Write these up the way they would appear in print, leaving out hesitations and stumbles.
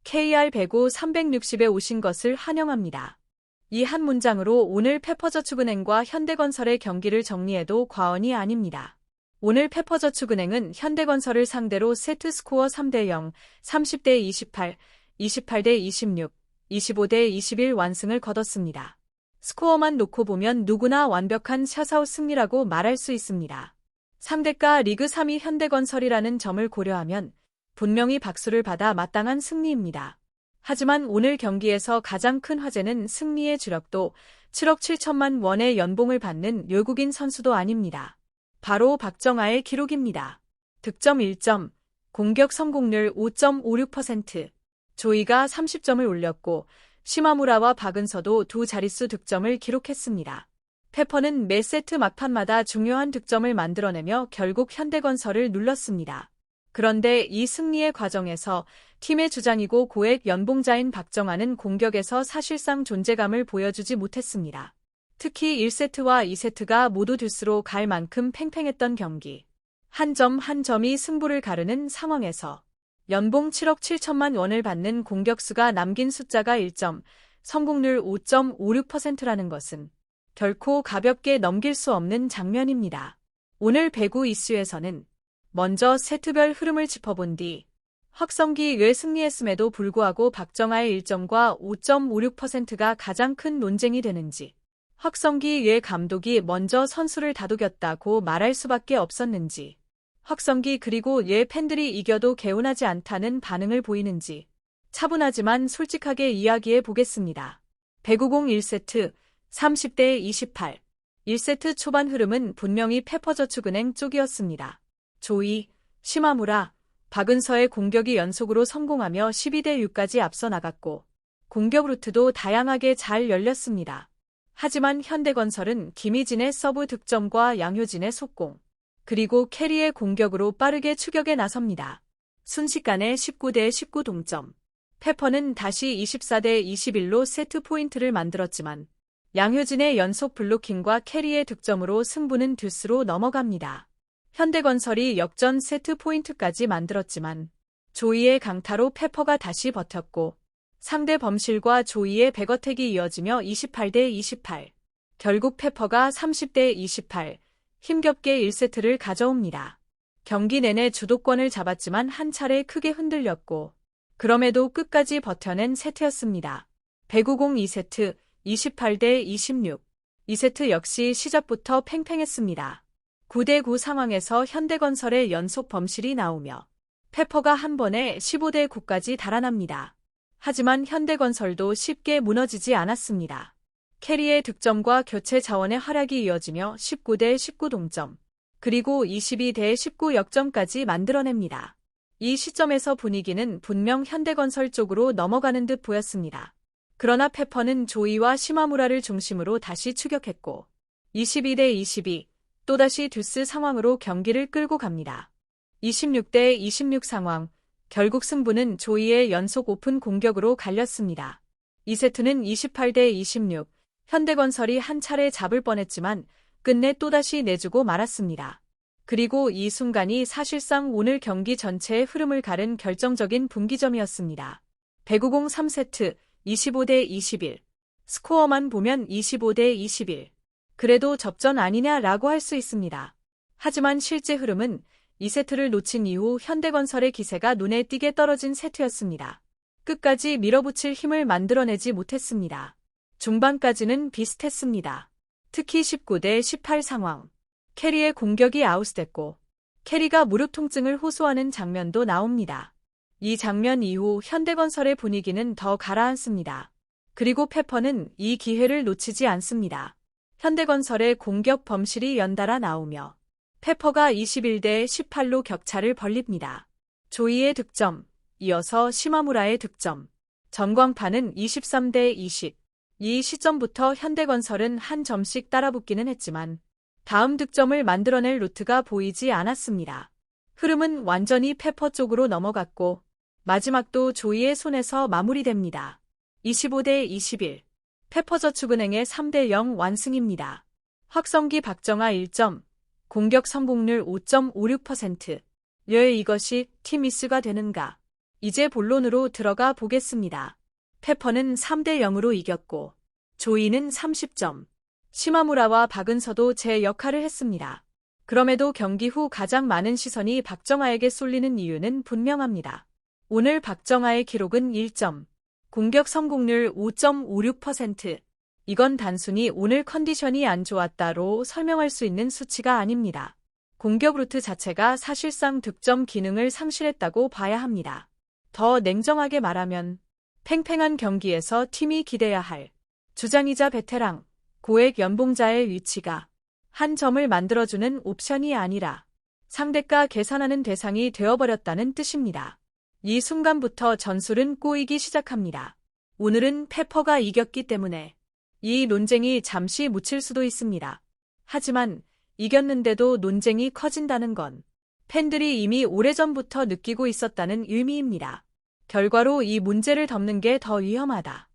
KR 105 360에 오신 것을 환영합니다. 이 한 문장으로 오늘 페퍼저축은행과 현대건설의 경기를 정리해도 과언이 아닙니다. 오늘 페퍼저축은행은 현대건설을 상대로 세트스코어 3대0, 30대 28, 28대 26, 25대 21 완승을 거뒀습니다. 스코어만 놓고 보면 누구나 완벽한 샷아웃 승리라고 말할 수 있습니다. 상대가 리그 3위 현대건설이라는 점을 고려하면 분명히 박수를 받아 마땅한 승리입니다. 하지만 오늘 경기에서 가장 큰 화제는 승리의 주력도 7억 7천만 원의 연봉을 받는 외국인 선수도 아닙니다. 바로 박정아의 기록입니다. 득점 1점, 공격 성공률 5.56%, 조이가 30점을 올렸고 시마무라와 박은서도 두 자릿수 득점을 기록했습니다. 페퍼는 매 세트 막판마다 중요한 득점을 만들어내며 결국 현대건설을 눌렀습니다. 그런데 이 승리의 과정에서 팀의 주장이고 고액 연봉자인 박정아는 공격에서 사실상 존재감을 보여주지 못했습니다. 특히 1세트와 2세트가 모두 듀스로 갈 만큼 팽팽했던 경기. 한 점 한 점이 승부를 가르는 상황에서 연봉 7억 7천만 원을 받는 공격수가 남긴 숫자가 1점, 성공률 5.56%라는 것은 결코 가볍게 넘길 수 없는 장면입니다. 오늘 배구 이슈에서는 먼저 세트별 흐름을 짚어본 뒤 확성기 왜 승리했음에도 불구하고 박정아의 1점과 5.56%가 가장 큰 논쟁이 되는지, 확성기 왜 감독이 먼저 선수를 다독였다고 말할 수밖에 없었는지, 확성기 그리고 왜 팬들이 이겨도 개운하지 않다는 반응을 보이는지 차분하지만 솔직하게 이야기해 보겠습니다. 배구공 1세트 30대 28. 1세트 초반 흐름은 분명히 페퍼저축은행 쪽이었습니다. 조이, 시마무라, 박은서의 공격이 연속으로 성공하며 12대 6까지 앞서 나갔고 공격 루트도 다양하게 잘 열렸습니다. 하지만 현대건설은 김희진의 서브 득점과 양효진의 속공, 그리고 캐리의 공격으로 빠르게 추격에 나섭니다. 순식간에 19대 19 동점. 페퍼는 다시 24대 21로 세트 포인트를 만들었지만 양효진의 연속 블로킹과 캐리의 득점으로 승부는 듀스로 넘어갑니다. 현대건설이 역전 세트 포인트까지 만들었지만 조이의 강타로 페퍼가 다시 버텼고 상대 범실과 조이의 백어택이 이어지며 28대 28. 결국 페퍼가 30대 28. 힘겹게 1세트를 가져옵니다. 경기 내내 주도권을 잡았지만 한 차례 크게 흔들렸고 그럼에도 끝까지 버텨낸 세트였습니다. 배구공 2세트 28대 26. 2세트 역시 시작부터 팽팽했습니다. 9대 9 상황에서 현대건설의 연속 범실이 나오며 페퍼가 한 번에 15대 9까지 달아납니다. 하지만 현대건설도 쉽게 무너지지 않았습니다. 캐리의 득점과 교체 자원의 활약이 이어지며 19대 19 동점, 그리고 22대 19 역전까지 만들어냅니다. 이 시점에서 분위기는 분명 현대건설 쪽으로 넘어가는 듯 보였습니다. 그러나 페퍼는 조이와 시마무라를 중심으로 다시 추격했고 22대 22, 또다시 듀스 상황으로 경기를 끌고 갑니다. 26대 26 상황, 결국 승부는 조이의 연속 오픈 공격으로 갈렸습니다. 2세트는 28대 26, 현대건설이 한 차례 잡을 뻔했지만 끝내 또다시 내주고 말았습니다. 그리고 이 순간이 사실상 오늘 경기 전체의 흐름을 가른 결정적인 분기점이었습니다. 배구공 3세트 25대 21. 스코어만 보면 25대 21. 그래도 접전 아니냐라고 할 수 있습니다. 하지만 실제 흐름은 2세트를 놓친 이후 현대건설의 기세가 눈에 띄게 떨어진 세트였습니다. 끝까지 밀어붙일 힘을 만들어내지 못했습니다. 중반까지는 비슷했습니다. 특히 19대 18 상황. 캐리의 공격이 아웃됐고 캐리가 무릎 통증을 호소하는 장면도 나옵니다. 이 장면 이후 현대건설의 분위기는 더 가라앉습니다. 그리고 페퍼는 이 기회를 놓치지 않습니다. 현대건설의 공격 범실이 연달아 나오며 페퍼가 21대 18로 격차를 벌립니다. 조이의 득점, 이어서 시마무라의 득점. 전광판은 23대 20. 이 시점부터 현대건설은 한 점씩 따라붙기는 했지만 다음 득점을 만들어낼 루트가 보이지 않았습니다. 흐름은 완전히 페퍼 쪽으로 넘어갔고 마지막도 조이의 손에서 마무리됩니다. 25대 21. 페퍼저축은행의 3대 0 완승입니다. 확성기 박정아 1점, 공격 성공률 5.56%. 왜 이것이 팀 미스가 되는가? 이제 본론으로 들어가 보겠습니다. 페퍼는 3대 0으로 이겼고 조이는 30점, 시마무라와 박은서도 제 역할을 했습니다. 그럼에도 경기 후 가장 많은 시선이 박정아에게 쏠리는 이유는 분명합니다. 오늘 박정아의 기록은 1점, 공격 성공률 5.56%. 이건 단순히 오늘 컨디션이 안 좋았다로 설명할 수 있는 수치가 아닙니다. 공격 루트 자체가 사실상 득점 기능을 상실했다고 봐야 합니다. 더 냉정하게 말하면 팽팽한 경기에서 팀이 기대야 할 주장이자 베테랑, 고액 연봉자의 위치가 한 점을 만들어주는 옵션이 아니라 상대가 계산하는 대상이 되어버렸다는 뜻입니다. 이 순간부터 전술은 꼬이기 시작합니다. 오늘은 페퍼가 이겼기 때문에 이 논쟁이 잠시 묻힐 수도 있습니다. 하지만 이겼는데도 논쟁이 커진다는 건 팬들이 이미 오래전부터 느끼고 있었다는 의미입니다. 결과로 이 문제를 덮는 게 더 위험하다.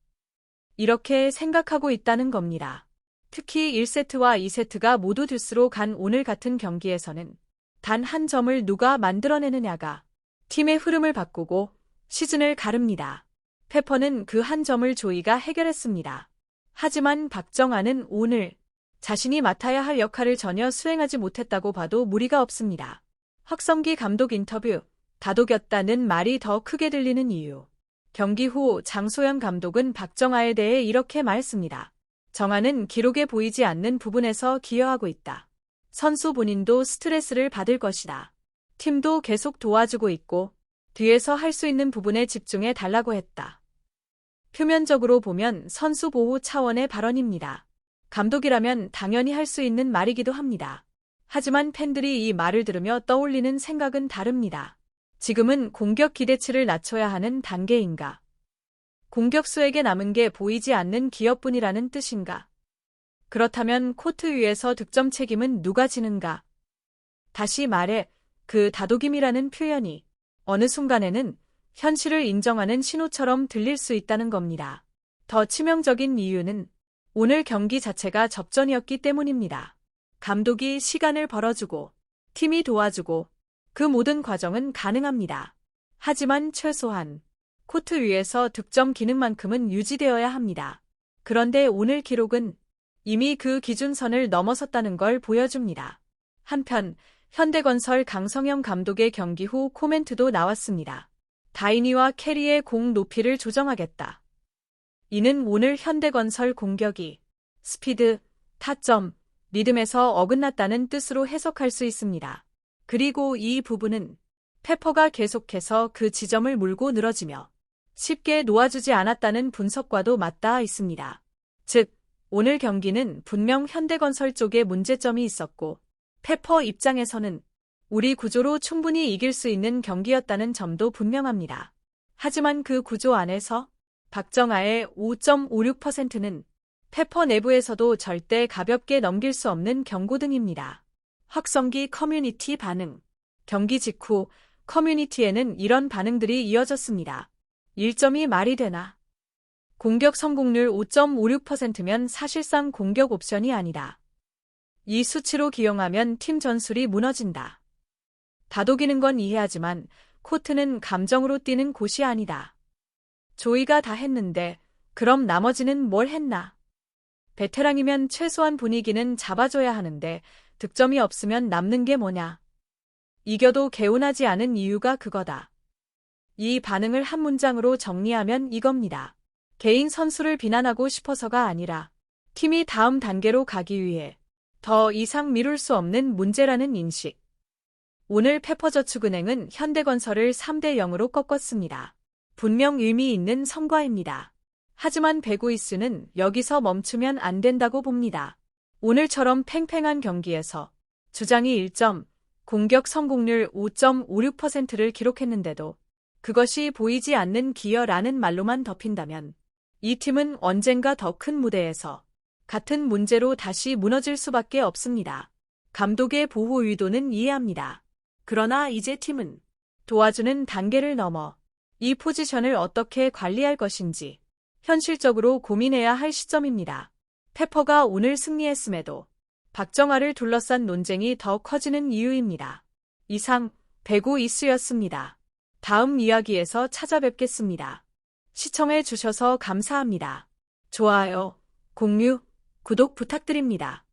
이렇게 생각하고 있다는 겁니다. 특히 1세트와 2세트가 모두 듀스로 간 오늘 같은 경기에서는 단 한 점을 누가 만들어내느냐가 팀의 흐름을 바꾸고 시즌을 가릅니다. 페퍼는 그 한 점을 조이가 해결했습니다. 하지만 박정아는 오늘 자신이 맡아야 할 역할을 전혀 수행하지 못했다고 봐도 무리가 없습니다. 확성기 감독 인터뷰, 다독였다는 말이 더 크게 들리는 이유. 경기 후 장소영 감독은 박정아에 대해 이렇게 말했습니다. 정아는 기록에 보이지 않는 부분에서 기여하고 있다. 선수 본인도 스트레스를 받을 것이다. 팀도 계속 도와주고 있고 뒤에서 할 수 있는 부분에 집중해 달라고 했다. 표면적으로 보면 선수 보호 차원의 발언입니다. 감독이라면 당연히 할 수 있는 말이기도 합니다. 하지만 팬들이 이 말을 들으며 떠올리는 생각은 다릅니다. 지금은 공격 기대치를 낮춰야 하는 단계인가? 공격수에게 남은 게 보이지 않는 기여뿐이라는 뜻인가? 그렇다면 코트 위에서 득점 책임은 누가 지는가? 다시 말해, 그 다독임이라는 표현이 어느 순간에는 현실을 인정하는 신호처럼 들릴 수 있다는 겁니다. 더 치명적인 이유는 오늘 경기 자체가 접전이었기 때문입니다. 감독이 시간을 벌어주고 팀이 도와주고 그 모든 과정은 가능합니다. 하지만 최소한 코트 위에서 득점 기능만큼은 유지되어야 합니다. 그런데 오늘 기록은 이미 그 기준선을 넘어섰다는 걸 보여줍니다. 한편 현대건설 강성영 감독의 경기 후 코멘트도 나왔습니다. 다이니와 캐리의 공 높이를 조정하겠다. 이는 오늘 현대건설 공격이 스피드, 타점, 리듬에서 어긋났다는 뜻으로 해석할 수 있습니다. 그리고 이 부분은 페퍼가 계속해서 그 지점을 물고 늘어지며 쉽게 놓아주지 않았다는 분석과도 맞닿아 있습니다. 즉, 오늘 경기는 분명 현대건설 쪽에 문제점이 있었고 페퍼 입장에서는 우리 구조로 충분히 이길 수 있는 경기였다는 점도 분명합니다. 하지만 그 구조 안에서 박정아의 5.56%는 페퍼 내부에서도 절대 가볍게 넘길 수 없는 경고등입니다. 확성기 커뮤니티 반응. 경기 직후 커뮤니티에는 이런 반응들이 이어졌습니다. 1점이 말이 되나? 공격 성공률 5.56%면 사실상 공격 옵션이 아니다. 이 수치로 기용하면 팀 전술이 무너진다. 다독이는 건 이해하지만 코트는 감정으로 뛰는 곳이 아니다. 조이가 다 했는데 그럼 나머지는 뭘 했나? 베테랑이면 최소한 분위기는 잡아줘야 하는데 득점이 없으면 남는 게 뭐냐? 이겨도 개운하지 않은 이유가 그거다. 이 반응을 한 문장으로 정리하면 이겁니다. 개인 선수를 비난하고 싶어서가 아니라 팀이 다음 단계로 가기 위해 더 이상 미룰 수 없는 문제라는 인식. 오늘 페퍼저축은행은 현대건설을 3대 0으로 꺾었습니다. 분명 의미 있는 성과입니다. 하지만 배구 이슈는 여기서 멈추면 안 된다고 봅니다. 오늘처럼 팽팽한 경기에서 주장이 1점, 공격 성공률 5.56%를 기록했는데도 그것이 보이지 않는 기여라는 말로만 덮인다면 이 팀은 언젠가 더 큰 무대에서 같은 문제로 다시 무너질 수밖에 없습니다. 감독의 보호 의도는 이해합니다. 그러나 이제 팀은 도와주는 단계를 넘어 이 포지션을 어떻게 관리할 것인지 현실적으로 고민해야 할 시점입니다. 페퍼가 오늘 승리했음에도 박정아를 둘러싼 논쟁이 더 커지는 이유입니다. 이상 배구 이슈였습니다. 다음 이야기에서 찾아뵙겠습니다. 시청해 주셔서 감사합니다. 좋아요, 공유, 구독 부탁드립니다.